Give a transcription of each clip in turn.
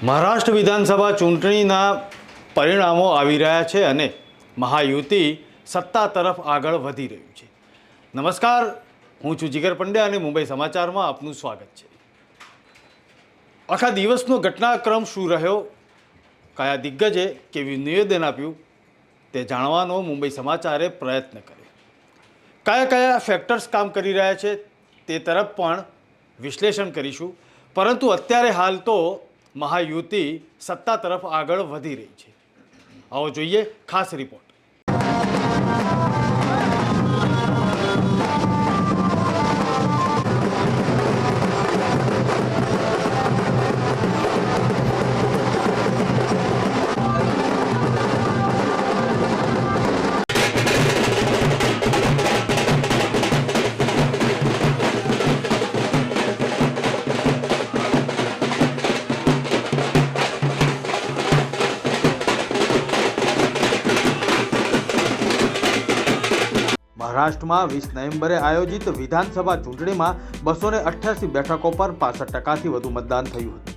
મહારાષ્ટ્ર વિધાનસભા ચૂંટણીના પરિણામો આવી રહ્યા છે અને મહાયુતિ સત્તા તરફ આગળ વધી રહ્યું છે. નમસ્કાર, હું છું જીગર પંડ્યા અને મુંબઈ સમાચારમાં આપનું સ્વાગત છે. આખા દિવસનો ઘટનાક્રમ શું રહ્યો, કયા દિગ્ગજે કેવું નિવેદન આપ્યું તે જાણવાનો મુંબઈ સમાચારે પ્રયત્ન કર્યો. કયા કયા ફેક્ટર્સ કામ કરી રહ્યા છે તે તરફ પણ વિશ્લેષણ કરીશું. પરંતુ અત્યારે હાલ તો મહાયુતિ સત્તા તરફ આગળ વધી રહી છે. આવો જોઈએ ખાસ રિપોર્ટ. મહારાષ્ટ્રમાં 20 નવેમ્બરે આયોજિત વિધાનસભા ચૂંટણીમાં 288 બેઠકો પર 65% વધુ મતદાન થયું હતું.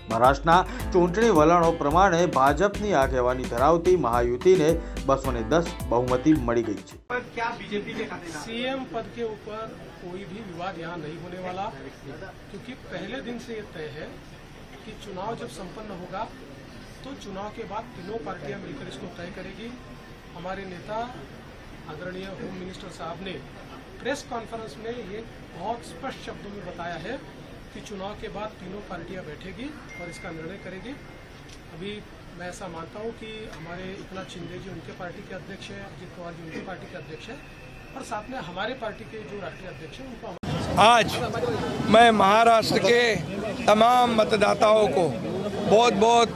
મહારાષ્ટ્રના ચૂંટણી વલણો પ્રમાણે ભાજપની આગેવાની ધરાવતી મહાયુતિને 210 बहुमति મળી ગઈ છે. क्या बीजेपी के सीएम पद के ऊपर कोई भी विवाद यहाँ नहीं होने वाला, क्योंकि पहले दिन से ये तय है कि चुनाव जब संपन्न होगा तो चुनाव के बाद तीनों पार्टियां मिलकर इसको तय करेगी. हमारे नेता आदरणीय होम मिनिस्टर साहब ने प्रेस कॉन्फ्रेंस में ये बहुत स्पष्ट शब्दों में बताया है कि चुनाव के बाद तीनों पार्टियां बैठेगी और इसका निर्णय करेगी. अभी मैं ऐसा मानता हूं कि हमारे एकनाथ शिंदे जी उनके पार्टी के अध्यक्ष हैं, अजित पवार जी उनकी पार्टी के अध्यक्ष हैं और साथ में हमारे पार्टी के जो राष्ट्रीय अध्यक्ष हैं उनको आज मैं महाराष्ट्र के तमाम मतदाताओं को बहुत बहुत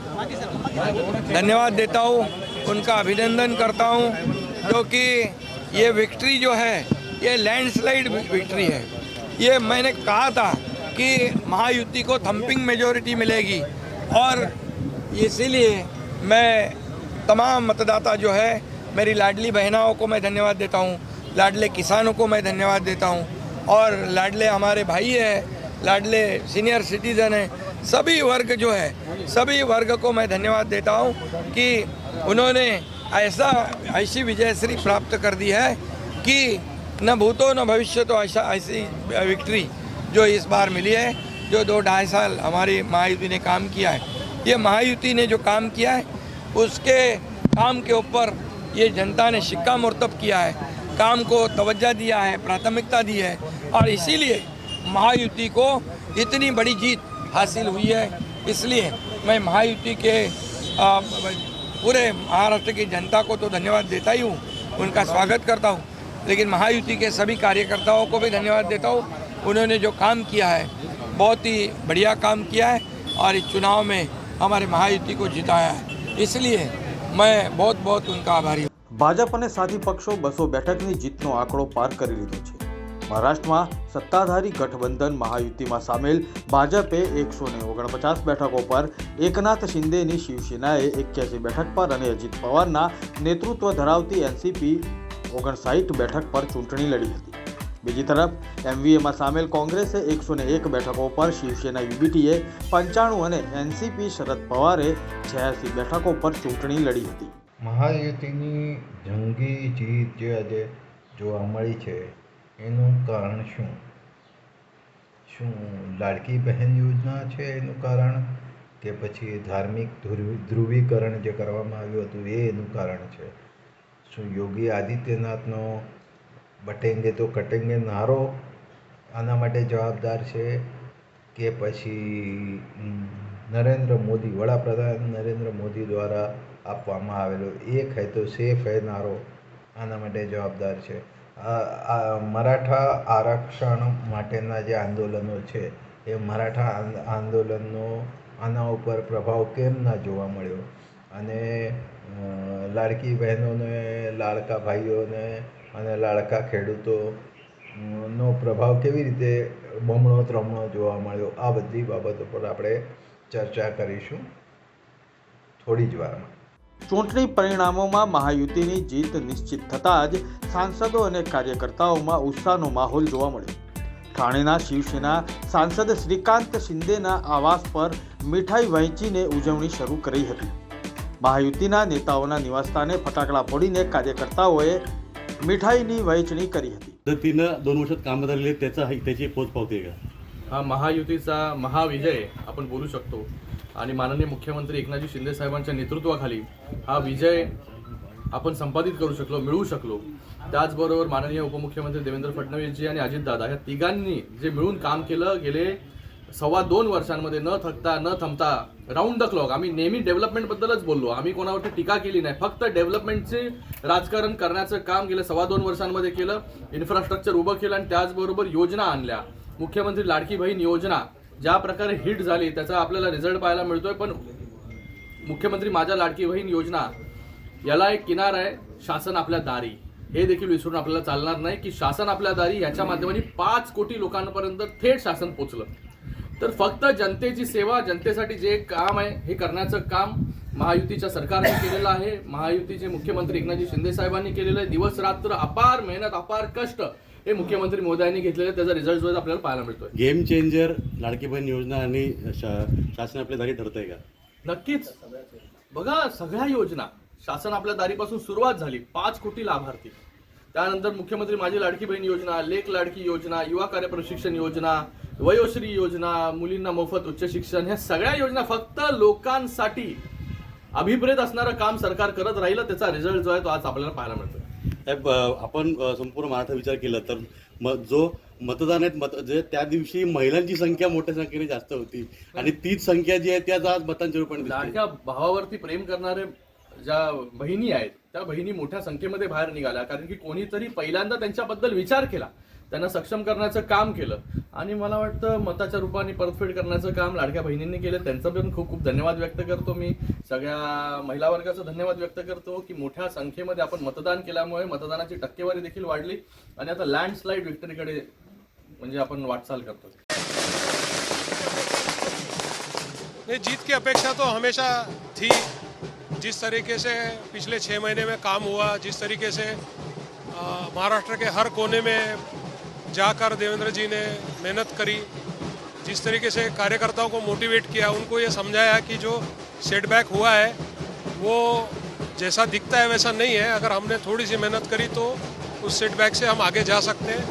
धन्यवाद देता हूँ, उनका अभिनंदन करता हूँ, क्योंकि ये विक्ट्री जो है ये लैंडस्लाइड विक्ट्री है. ये मैंने कहा था कि महायुति को थंपिंग मेजॉरिटी मिलेगी और इसीलिए मैं तमाम मतदाता जो है, मेरी लाडली बहनाओं को मैं धन्यवाद देता हूँ, लाडले किसानों को मैं धन्यवाद देता हूँ और लाडले हमारे भाई हैं, लाडले सीनियर सिटीज़न हैं, सभी वर्ग जो है सभी वर्ग को मैं धन्यवाद देता हूँ कि उन्होंने ऐसी विजयश्री प्राप्त कर दी है कि न भूतो न भविष्य तो ऐसी विक्ट्री जो इस बार मिली है. जो 2-2.5 साल हमारी महायुति ने काम किया है, ये महायुति ने जो काम किया है उसके काम के ऊपर ये जनता ने शिक्का मुर्तब किया है, काम को तवज्जो दिया है, प्राथमिकता दी है और इसीलिए महायुति को इतनी बड़ी जीत हासिल हुई है. इसलिए मैं महायुति के पूरे महाराष्ट्र की जनता को तो धन्यवाद देता ही हूँ, उनका स्वागत करता हूँ, लेकिन महायुति के सभी कार्यकर्ताओं को भी धन्यवाद देता हूँ. उन्होंने जो काम किया है बहुत ही बढ़िया काम किया है और इस चुनाव में हमारे महायुति को जिताया है, इसलिए मैं बहुत बहुत उनका आभारी हूँ. ભાજપ અને સાથી પક્ષો 200 બેઠકની જીતનો આંકડો પાર કરી લીધો છે. મહારાષ્ટ્રમાં સત્તાધારી ગઠબંધન મહાયુતિમાં સામેલ ભાજપે 149 બેઠકો પર, એકનાથ શિંદેની શિવસેનાએ 81 બેઠક પર અને અજિત પવારના નેતૃત્વ ધરાવતી એનસીપી 59 બેઠક પર ચૂંટણી લડી હતી. બીજી તરફ એમવીએમાં સામેલ કોંગ્રેસે 101 બેઠકો પર, શિવસેના યુબીટીએ 95 અને એનસીપી શરદ પવારે 86 બેઠકો પર ચૂંટણી લડી હતી. મહાયુતિની જંગી જીત જે આજે જોવા મળી છે એનું કારણ શું? લાડકી બહેન યોજના છે એનું કારણ, કે પછી ધાર્મિક ધ્રુવીકરણ જે કરવામાં આવ્યું હતું એ એનું કારણ છે? શું યોગી આદિત્યનાથનો બટેંગે તો કટેંગે નારો આના માટે જવાબદાર છે, કે પછી નરેન્દ્ર મોદી, વડાપ્રધાન નરેન્દ્ર મોદી દ્વારા આપવામાં આવેલો એક હૈ તો સેફ હૈ નારો આના માટે જવાબદાર છે? મરાઠા આરક્ષણ માટેના જે આંદોલનો છે એ મરાઠા આંદોલનનો આના ઉપર પ્રભાવ કેમ ના જોવા મળ્યો? અને લાડકી બહેનોને, લાડકા ભાઈઓને અને લાડકા ખેડૂતોનો પ્રભાવ કેવી રીતે બમણો ત્રમણો જોવા મળ્યો? આ બધી બાબતો પર આપણે ચર્ચા કરીશું થોડી જ વારમાં. ચૂંટણી પરિણામોમાં મહાયુતિની જીત નિશ્ચિત થતાં જ સાંસદો અને કાર્યકર્તાઓમાં ઉત્સાહનો માહોલ જોવા મળ્યો. ઠાણેના શિવસેના સાંસદ શ્રીકાંત શિંદેના આવાસ પર મીઠાઈ વહેંચીને ઉજવણી શરૂ કરી હતી. મહાયુતિના નેતાઓના નિવાસસ્થાને ફટાકડા फोडीने कार्यकर्ताओए मिठाईनी वहेंचणी करी હતી. पद्धतीनं 2 वर्षात कामं झालेली त्याची पोचपावती आहे का? हा महायुतीचा महाविजय आपण बोलू शकतो आणि माननीय मुख्यमंत्री एकनाथजी शिंदे साहेबांच्या नेतृत्वाखाली हा विजय आपण संपादित करू शकलो, मिळवू शकलो. त्याचबरोबर माननीय उपमुख्यमंत्री देवेंद्र फडणवीसजी आणि अजितदादा या तिघांनी जे मिळून काम केलं गेले 2.25 वर्षांमध्ये न थकता न थांबता राऊंड द क्लॉक. आम्ही नेहमी डेव्हलपमेंटबद्दलच बोललो, आम्ही कोणावरती टीका केली नाही, फक्त डेव्हलपमेंटचे राजकारण करण्याचं काम गेल्या 2.25 वर्षांमध्ये केलं. इन्फ्रास्ट्रक्चर उभं केलं आणि त्याचबरोबर योजना आणल्या. मुख्यमंत्री लाडकी बहीण योजना ज्या प्रकारे हिट झाली त्याचा आपल्याला रिझल्ट पाहायला मिळतोय. पण मुख्यमंत्री माझ्या लाडकी बहीण योजना याला एक किनार आहे, शासन आपल्या दारी. हे देखील विसरून आपल्याला चालणार नाही की शासन आपल्या दारी याच्या माध्यमाने 5 कोटी लोकांपर्यंत थेट शासन पोहोचलं. तर फक्त जनतेची सेवा, जनतेसाठी जे काम आहे हे करण्याचं काम महायुतीच्या सरकारने केलेलं आहे. महायुतीचे मुख्यमंत्री एकनाथजी शिंदे साहेबांनी केलेलं आहे. दिवस रात्र अपार मेहनत, अपार कष्ट हे मुख्यमंत्री मोदयांनी घेतलेले, त्याचा रिझल्ट जो आपल्याला पाहायला मिळतोय. गेम चेंजर लाडकी बहीण योजना आणि शासन आपल्या दारी ठरतंय का? नक्कीच. बघा, सगळ्या योजना शासन आपल्या दारीपासून सुरुवात झाली. 5 कोटी लाभार्थी, त्यानंतर मुख्यमंत्री माझी लाडकी बहीण योजना, लेक लाडकी योजना, युवा कार्य प्रशिक्षण योजना, वयोश्री योजना, मुलींना मोफत उच्च शिक्षण, ह्या सगळ्या योजना फक्त लोकांसाठी अभिप्रेत असणारं काम सरकार करत राहिलं. त्याचा रिझल्ट जो आहे तो आज आपल्याला पाहायला मिळतो. साहेब, आपण संपूर्ण महाराष्ट्र विचार केला तर जो मतदान आहेत जे त्या दिवशी महिलांची संख्या मोठ्या संख्येने जास्त होती आणि तीच संख्या जी आहे त्या आज मतांच्या रूपाने दिसते. लाडक्या भावावरती प्रेम करणारे ज्या बहिणी आहेत त्या बहिणी मोठ्या संख्येमध्ये बाहेर निघाल्या, कारण की कोणीतरी पहिल्यांदा त्यांच्याबद्दल विचार केला, त्यांना सक्षम करण्याचं काम केलं आणि मला वाटतं मताच्या रूपाने परतफेड करण्याचं काम लाडक्या बहिणींनी केलं. त्यांचं पण खूप खूप धन्यवाद व्यक्त करतो. मी सगळ्या महिला वर्गाचा धन्यवाद व्यक्त करतो की मोठ्या संख्येमध्ये आपण मतदान केल्यामुळे मतदानाची टक्केवारी देखील वाढली आणि आता लँडस्लाइड विक्टरीकडे म्हणजे आपण वाटचाल करतो. जीत की अपेक्षा तो हमेशा थी. जिस तरीके से पिछले 6 महीने में काम हुआ, जिस तरीके से महाराष्ट्र के हर कोने में जाकर देवेंद्र जी ने मेहनत करी, जिस तरीके से कार्यकर्ताओं को मोटिवेट किया, उनको ये समझाया कि जो सेटबैक हुआ है वो जैसा दिखता है वैसा नहीं है. अगर हमने थोड़ी सी मेहनत करी तो उस सेटबैक से हम आगे जा सकते हैं.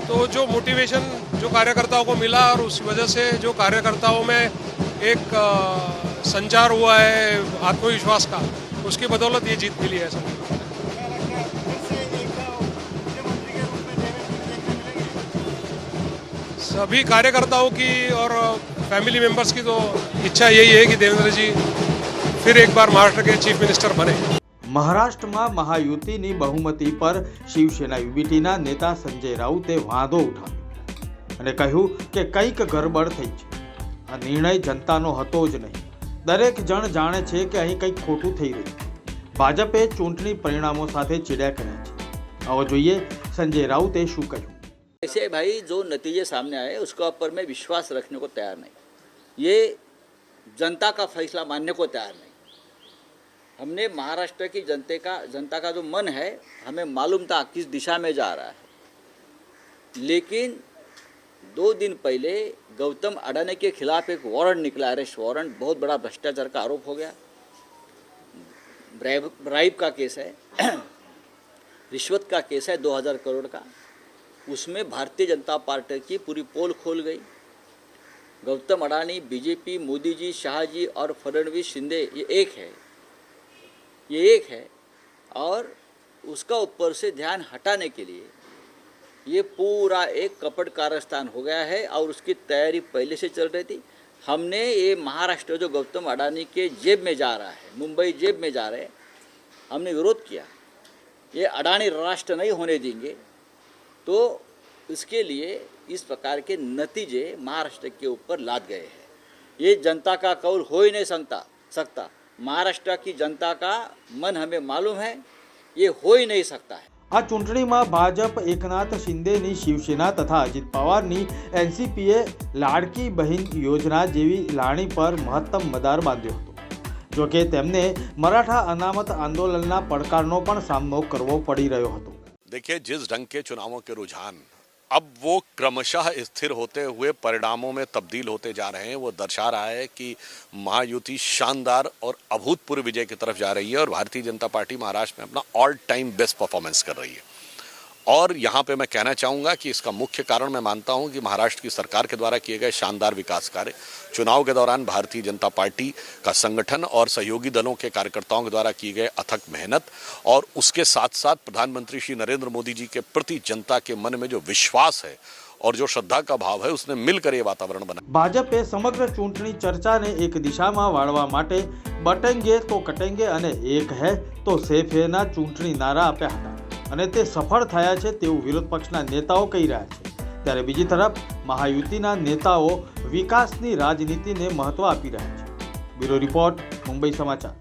तो जो मोटिवेशन जो कार्यकर्ताओं को मिला और उस वजह से जो कार्यकर्ताओं में एक संचार हुआ है आत्मविश्वास का, उसकी बदौलत ये जीत मिली है. सभी कार्यकर्ताओं की और फैमिली मेंबर्स की तो इच्छा यही है कि देवेंद्र जी फिर एक बार महाराष्ट्र के चीफ मिनिस्टर बने. મહારાષ્ટ્રમાં મહાયુતિની બહુમતી પર શિવસેના યુબીટીના નેતા સંજય રાઉતે વાંધો ઉઠાવ્યો અને કહ્યું કે કંઈક ગરબડ થઈ છે. આ નિર્ણય જનતાનો હતો જ નહીં. દરેક જણ જાણે છે કે અહીં કંઈક ખોટું થઈ રહ્યું છે. ભાજપે ચૂંટણી પરિણામો સાથે ચીડા કર્યા છે. આવો જોઈએ સંજય રાઉતે શું કહ્યું. ऐसे भाई जो नतीजे सामने आए उसके ऊपर मैं विश्वास रखने को तैयार नहीं. ये जनता का फैसला मानने को तैयार नहीं. हमने महाराष्ट्र की जनता का जो मन है हमें मालूम था किस दिशा में जा रहा है. लेकिन 2 दिन पहले गौतम अडानी के खिलाफ एक वारंट निकला, अरेस्ट वारंट. बहुत बड़ा भ्रष्टाचार का आरोप हो गया. ब्राइब का केस है, रिश्वत का केस है 2000 करोड़ का. उसमें भारतीय जनता पार्टी की पूरी पोल खोल गई. गौतम अडानी, बीजेपी, मोदी जी, शाह जी और फडणवीस, शिंदे ये एक है और उसका ऊपर से ध्यान हटाने के लिए ये पूरा एक कपट कारस्तान हो गया है और उसकी तैयारी पहले से चल रही थी. हमने ये महाराष्ट्र जो गौतम अडानी के जेब में जा रहा है, मुंबई जेब में जा रहे हैं, हमने विरोध किया. ये अडानी राष्ट्र नहीं होने देंगे. तो इसके लिए इस प्रकार के नतीजे महाराष्ट्र के ऊपर लाद गए हैं. ये जनता का कौल हो ही नहीं सकता. महाराष्ट्र की जनता का मन हमें मालूम है, ये हो ही नहीं सकता है. આ ચૂંટણીમાં ભાજપ એકનાથ શિંદેની શિવસેના તથા અજીત પવારની એનસીપીએ લાડકી બહેન યોજના જેવી લાણી પર મહત્તમ મદાર બાંધ્યો હતો. જોકે તેમને મરાઠા અનામત આંદોલનના પડકારનો પણ સામનો કરવો પડી રહ્યો હતો. देखिए, जिस ढंग के चुनावों के रुझान अब वो क्रमशः स्थिर होते हुए परिणामों में तब्दील होते जा रहे हैं। वो दर्शा रहा है कि महायुति शानदार और अभूतपूर्व विजय की तरफ जा रही है और भारतीय जनता पार्टी महाराष्ट्र में अपना ऑल टाइम बेस्ट परफॉर्मेंस कर रही है। और यहाँ पे मैं कहना चाहूँगा कि इसका मुख्य कारण मैं मानता हूँ कि महाराष्ट्र की सरकार के द्वारा किए गए शानदार विकास कार्य, चुनाव के दौरान भारतीय जनता पार्टी का संगठन और सहयोगी दलों के कार्यकर्ताओं के द्वारा की गए अथक मेहनत और उसके साथ साथ प्रधानमंत्री श्री नरेंद्र मोदी जी के प्रति जनता के मन में जो विश्वास है और जो श्रद्धा का भाव है, उसने मिलकर ये वातावरण बना। ભાજપે સમગ્ર ચૂંટણી ચર્ચાને એક દિશામાં વાળવા માટે બટેંગે તો કટેંગે અને એક હે તો સેફ હેના ચૂંટણી નારા આપ્યા હતા અને તે સફળ થયા છે તેવું વિરોધ પક્ષના નેતાઓ કહી રહ્યા છે। ત્યારે બીજી તરફ મહાયુતિના નેતાઓ વિકાસની રાજનીતિને મહત્વ આપી રહ્યા છે। બ્યુરો રિપોર્ટ, મુંબઈ સમાચાર।